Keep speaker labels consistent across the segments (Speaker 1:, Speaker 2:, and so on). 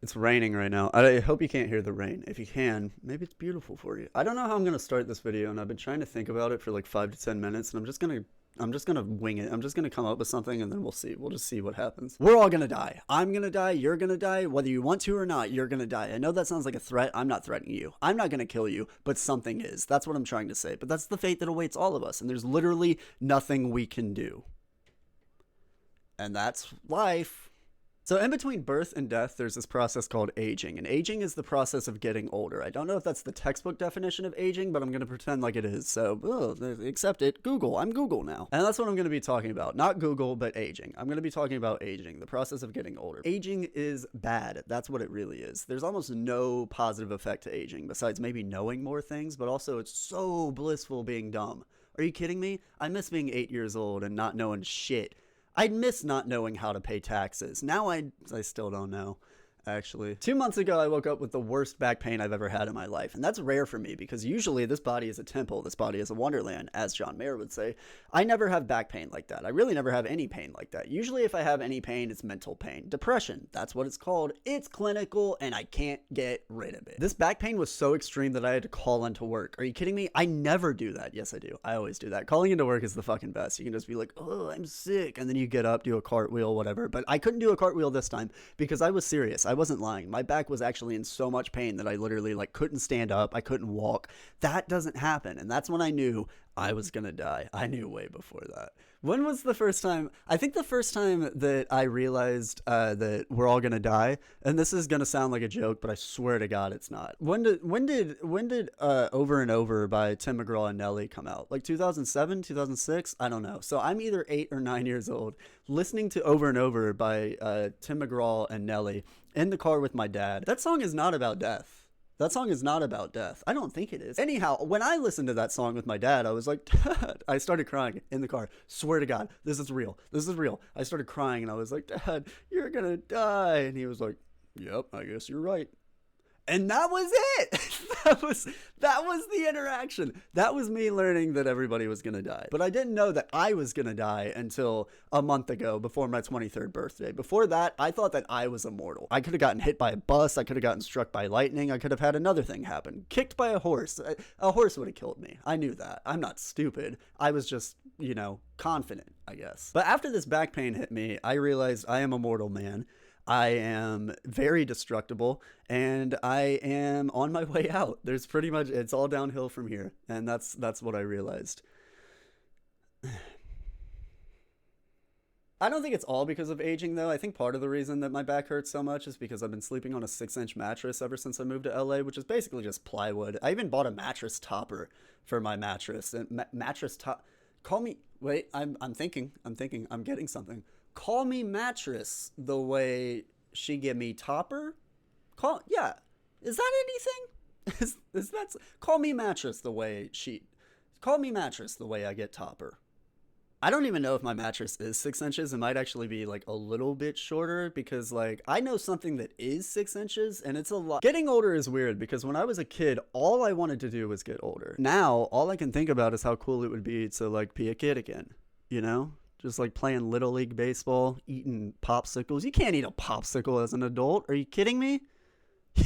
Speaker 1: It's raining right now. I hope you can't hear the rain. If you can, maybe it's beautiful for you. I don't know how I'm gonna start this video, and I've been trying to think about it for like 5 to 10 minutes, and I'm just gonna wing it. I'm just gonna come up with something, and then we'll see. We'll just see what happens. We're all gonna die. I'm gonna die. You're gonna die. Whether you want to or not, you're gonna die. I know that sounds like a threat. I'm not threatening you. I'm not gonna kill you, but something is. That's what I'm trying to say. But that's the fate that awaits all of us, and there's literally nothing we can do. And that's life. So, in between birth and death, there's this process called aging. And aging is the process of getting older. I don't know if that's the textbook definition of aging, but I'm going to pretend like it is. So, accept it. Google. I'm Google now. And that's what I'm going to be talking about. Not Google, but aging. I'm going to be talking about aging, the process of getting older. Aging is bad. That's what it really is. There's almost no positive effect to aging, besides maybe knowing more things, but also it's so blissful being dumb. Are you kidding me? I miss being 8 years old and not knowing shit. I'd miss not knowing how to pay taxes. Now I still don't know, actually. 2 months ago, I woke up with the worst back pain I've ever had in my life. And that's rare for me because usually this body is a temple. This body is a wonderland, as John Mayer would say. I never have back pain like that. I really never have any pain like that. Usually if I have any pain, it's mental pain. Depression, that's what it's called. It's clinical and I can't get rid of it. This back pain was so extreme that I had to call into work. Are you kidding me? I never do that. Yes, I do. I always do that. Calling into work is the fucking best. You can just be like, oh, I'm sick. And then you get up, do a cartwheel, whatever. But I couldn't do a cartwheel this time because I was serious. I wasn't lying. My back was actually in so much pain that I literally couldn't stand up. I couldn't walk. That doesn't happen. And that's when I knew I was gonna die. I knew way before that. When was the first time? I think the first time that I realized that we're all gonna die, and this is gonna sound like a joke, but I swear to God, it's not. When did Over and Over by Tim McGraw and Nelly come out? Like 2007, 2006? I don't know. So I'm either 8 or 9 years old, listening to Over and Over by Tim McGraw and Nelly in the car with my dad. That song is not about death. That song is not about death. I don't think it is. Anyhow, when I listened to that song with my dad, I was like, Dad, I started crying in the car. Swear to God, this is real. This is real. I started crying and I was like, Dad, you're gonna die. And he was like, yep, I guess you're right. And that was it. that was the interaction. That was me learning that everybody was gonna die. But I didn't know that I was gonna die until a month ago, before my 23rd birthday. Before that, I thought that I was immortal. I could have gotten hit by a bus. I could have gotten struck by lightning. I could have had another thing happen. Kicked by a horse. A horse would have killed me. I knew that. I'm not stupid. I was just, confident, I guess. But after this back pain hit me, I realized I am a mortal man. I am very destructible and I am on my way out. There's pretty much, it's all downhill from here. And that's what I realized. I don't think it's all because of aging though. I think part of the reason that my back hurts so much is because I've been sleeping on a 6-inch mattress ever since I moved to LA, which is basically just plywood. I even bought a mattress topper for my mattress. And mattress top. Call me. Wait, I'm thinking. I'm getting something. Call me mattress the way she give me topper. Yeah. Is that anything? Is that call me mattress the way she call me mattress the way I get topper. I don't even know if my mattress is 6 inches. It might actually be a little bit shorter because I know something that is 6 inches and it's a lot. Getting older is weird because when I was a kid, all I wanted to do was get older. Now, all I can think about is how cool it would be to be a kid again, Just playing Little League Baseball, eating popsicles. You can't eat a popsicle as an adult. Are you kidding me?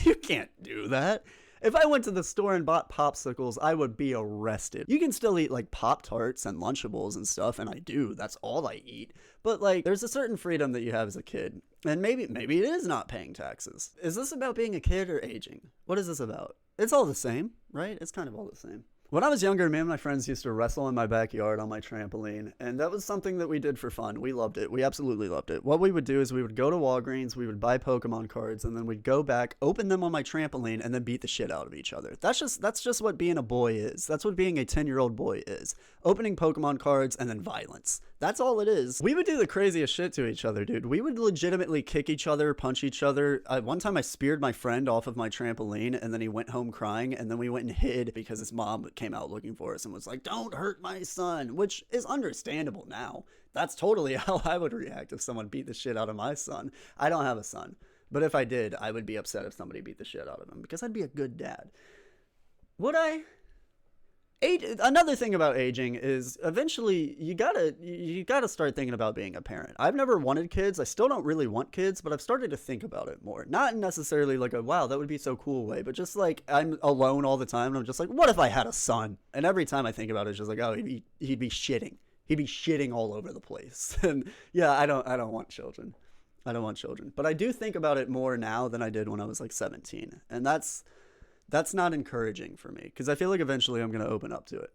Speaker 1: You can't do that. If I went to the store and bought popsicles, I would be arrested. You can still eat Pop-Tarts and Lunchables and stuff, and I do. That's all I eat. But there's a certain freedom that you have as a kid. And maybe it is not paying taxes. Is this about being a kid or aging? What is this about? It's all the same, right? It's kind of all the same. When I was younger, me and my friends used to wrestle in my backyard on my trampoline, and that was something that we did for fun. We loved it. We absolutely loved it. What we would do is we would go to Walgreens, we would buy Pokemon cards, and then we'd go back, open them on my trampoline, and then beat the shit out of each other. That's just what being a boy is. That's what being a 10-year-old boy is. Opening Pokemon cards and then violence. That's all it is. We would do the craziest shit to each other, dude. We would legitimately kick each other, punch each other. One time I speared my friend off of my trampoline, and then he went home crying, and then we went and hid because his mom came out looking for us and was like, don't hurt my son, which is understandable now. That's totally how I would react if someone beat the shit out of my son. I don't have a son, but if I did, I would be upset if somebody beat the shit out of him because I'd be a good dad. Would I? Another thing about aging is eventually you gotta start thinking about being a parent. I've never wanted kids. I still don't really want kids, but I've started to think about it more. Not necessarily like a wow, that would be so cool way, but just like I'm alone all the time and I'm just like, what if I had a son? And every time I think about it, it's just like, oh, he'd be shitting. He'd be shitting all over the place. And yeah, I don't want children. I don't want children. But I do think about it more now than I did when I was like 17. And that's not encouraging for me because I feel like eventually I'm going to open up to it.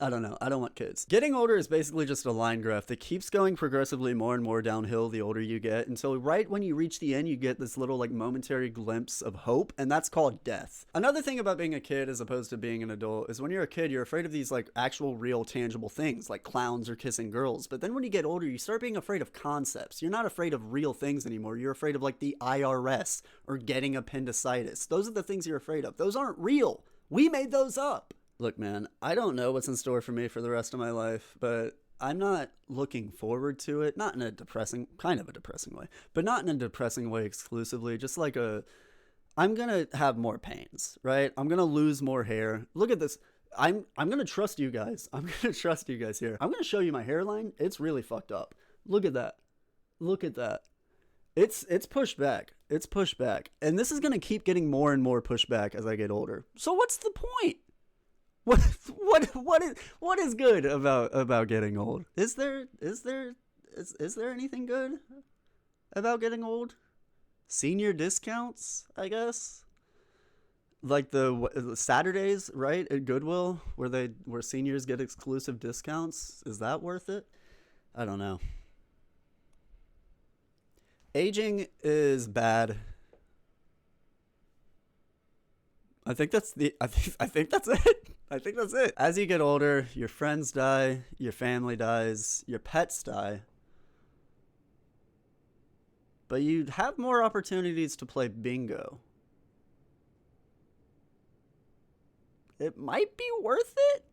Speaker 1: I don't know. I don't want kids. Getting older is basically just a line graph that keeps going progressively more and more downhill the older you get until right when you reach the end, you get this little like momentary glimpse of hope, and that's called death. Another thing about being a kid as opposed to being an adult is when you're a kid, you're afraid of these like actual real tangible things like clowns or kissing girls. But then when you get older, you start being afraid of concepts. You're not afraid of real things anymore. You're afraid of like the IRS or getting appendicitis. Those are the things you're afraid of. Those aren't real. We made those up. Look, man, I don't know what's in store for me for the rest of my life, but I'm not looking forward to it. Not in a depressing, kind of a depressing way, but not in a depressing way exclusively. Just like I'm going to have more pains, right? I'm going to lose more hair. Look at this. I'm going to trust you guys. I'm going to trust you guys here. I'm going to show you my hairline. It's really fucked up. Look at that. Look at that. It's pushed back. It's pushed back. And this is going to keep getting more and more pushed back as I get older. So what's the point? What is good about getting old? Is there anything good about getting old? Senior discounts, I guess. Like the Saturdays, right, at Goodwill, where seniors get exclusive discounts. Is that worth it? I don't know. Aging is bad. I think that's it. I think that's it. As you get older, your friends die, your family dies, your pets die. But you have more opportunities to play bingo. It might be worth it.